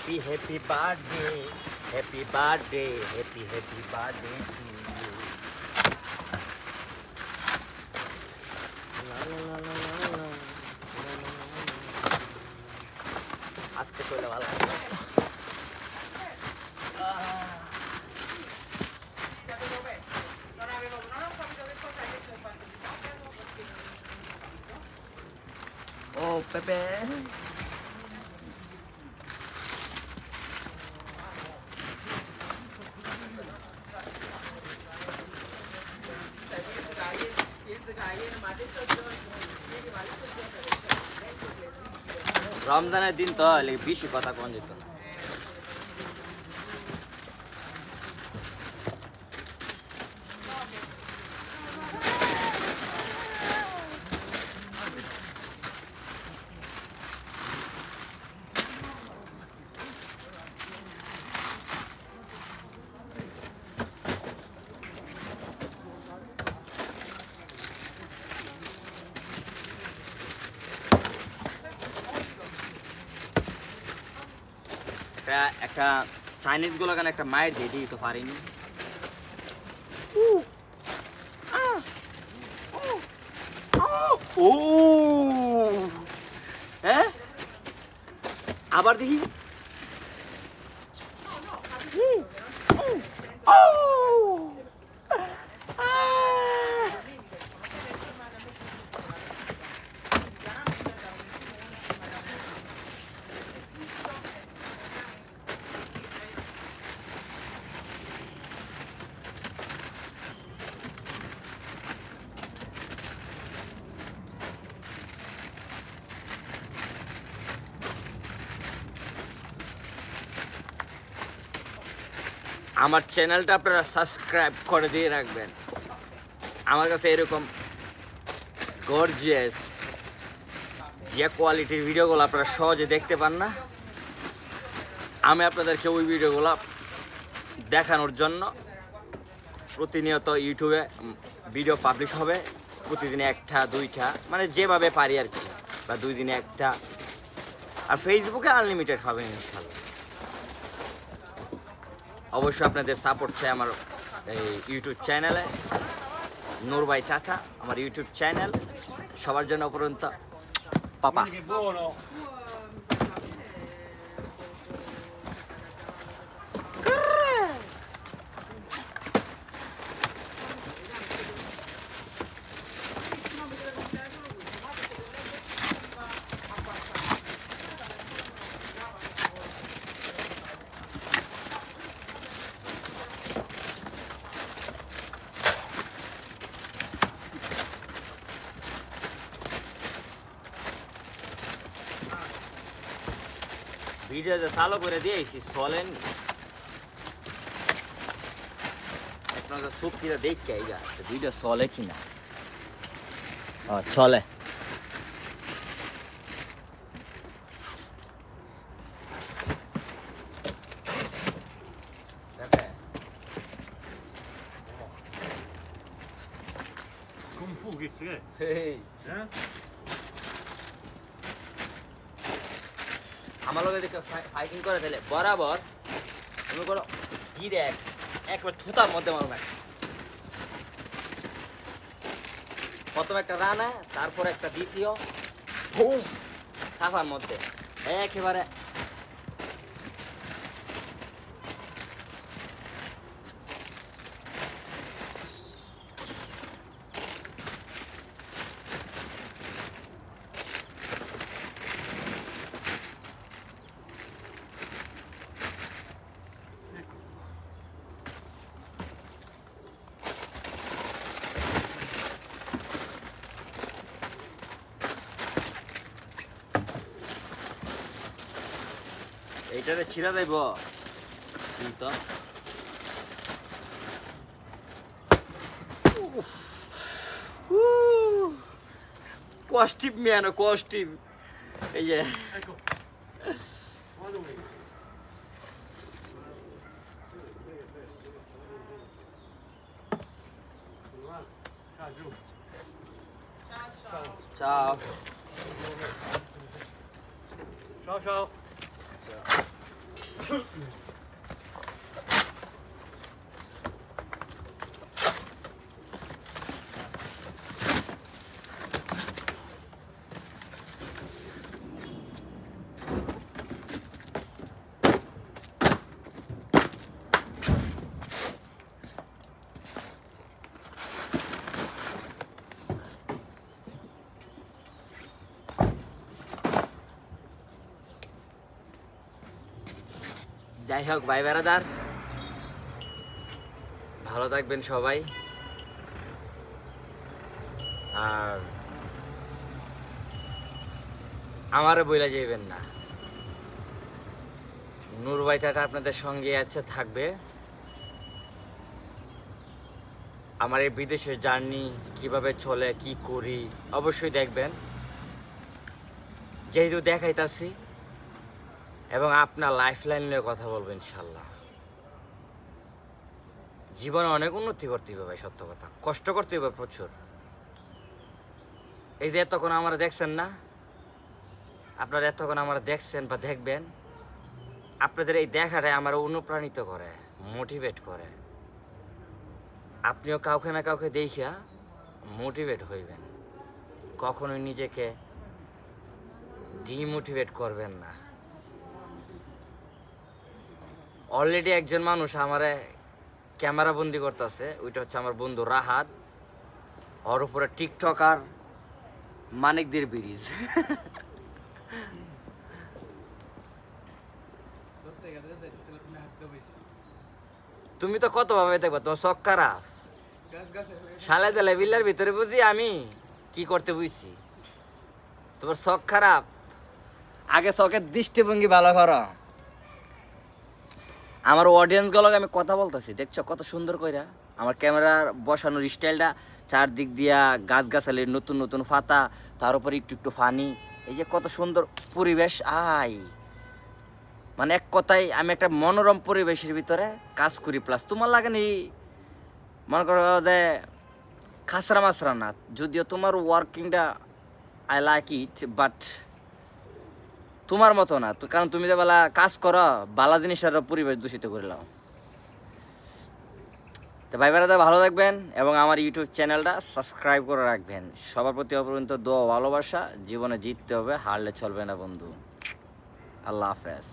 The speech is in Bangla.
Happy, happy birthday. Happy birthday. Happy, happy birthday to you. La, la, la, la, la, la. আজকে চলে ভালো ও পেপে রমজানের দিন তো বেশি কথা কোন যেত না একটা চাইনিজ গুলো একটা মায়ের দিয়ে দিই তো পারিনি ও হ্যাঁ আবার দেখি আমার চ্যানেলটা আপনারা সাবস্ক্রাইব করে দিয়ে রাখবেন আমার কাছে এরকম গর্জিয়াস যে কোয়ালিটির ভিডিওগুলো আপনারা সহজে দেখতে পান না আমি আপনাদেরকে ওই ভিডিওগুলো দেখানোর জন্য প্রতিনিয়ত ইউটিউবে ভিডিও পাবলিশ হবে প্রতিদিনে একটা দুইটা মানে যেভাবে পারি আর কি বা 2 দিনে একটা আর ফেসবুকে আনলিমিটেড হবে ইনশাআল্লাহ অবশ্যই আপনাদের সাপোর্ট চাই আমার এই ইউটিউব চ্যানেলে নূর ভাই চাচা আমার ইউটিউব চ্যানেল সবার জন্য অপরন্ত পাপা ভিডিওতে চালু করে দিয়েছি চলেন আপনাদের সুপ কিনা দেখে এই যাচ্ছে ভিডিও চলে কিনা চলে Kung fu gibt's gell? Hey. Ja? আমার লগে দেখে ফাইটিং করে দিলে বরাবর তুমি করো ডিরেক্ট একবার থুতার মধ্যে মারো না প্রথম একটা রানা তারপর একটা দ্বিতীয় বুম সাফার মধ্যে একেবারে এইটারে ছিঁড়া দেব তো কষ্টিপ মেয়ানো কষ্টিপ এই যে Ecco. Vado io. Ciao giù. চাও Ciao ciao. যাই হোক ভাই বেড়াদার, ভালো থাকবেন সবাই। আর আমারও বইলা যাইবেন না, নূর ভাইটাটা আপনাদের সঙ্গে আছে, থাকবে। আমার এই বিদেশের জার্নি কিভাবে চলে, কি করি, অবশ্যই দেখবেন, যেহেতু দেখাইতাছি। এবং আপনার লাইফ লাইন নিয়ে কথা বলবেন ইনশাল্লাহ। জীবনে অনেক উন্নতি করতে হবে ভাই, সত্য কথা, কষ্ট করতে হবে প্রচুর। এই যে এতক্ষণ আমরা দেখছেন না, আপনারা এতক্ষণ আমরা দেখছেন বা দেখবেন, আপনাদের এই দেখাটাই আমার অনুপ্রাণিত করে, মোটিভেট করে। আপনিও কাউকে না কাউকে দেখিয়া মোটিভেট হইবেন, কখনোই নিজেকে ডিমোটিভেট করবেন না। অলরেডি একজন মানুষ আমারে ক্যামেরা বন্দি করতেছে, ওইটা হচ্ছে আমার বন্ধু রাহাত। ওর উপরে টিকটকার মানিকদের ব্রিজ। তুমি তো কত ভাবে দেখবা, তোমার শখ খারাপ। সালে দিলে বিল্লার ভিতরে বুঝি আমি কি করতে বুঝছি। তোমার শখ খারাপ, আগে শখের দৃষ্টিভঙ্গি ভালো করো। আমার অডিয়েন্স গুলোকে আমি কথা বলতেছি, দেখছো কত সুন্দর কইরা আমার ক্যামেরার বসানোর স্টাইলটা, চারদিক দিয়া গাছগাছালির নতুন নতুন পাতা, তার উপর একটু একটু ফানি, এই যে কত সুন্দর পরিবেশ। মানে এক কথায় আমি একটা মনোরম পরিবেশের ভিতরে কাজ করি। প্লাস তোমার লাগেনি মনে করো যে খাসরা মাসরা না, যদিও তোমার ওয়ার্কিংটা আই লাইক ইট, বাট তোমার মতো না তো, কারণ তুমি যে বেলা কাজ করো বালা জিনিসের পরিবেশ দূষিত করে নাও। তো ভাই বেড়াদা ভালো থাকবেন এবং আমার ইউটিউব চ্যানেলটা সাবস্ক্রাইব করে রাখবেন। সবার প্রতি অপরন্ত দোয়া ভালোবাসা, জীবনে জিততে হবে, হারলে চলবে না বন্ধু। আল্লাহ হাফেজ।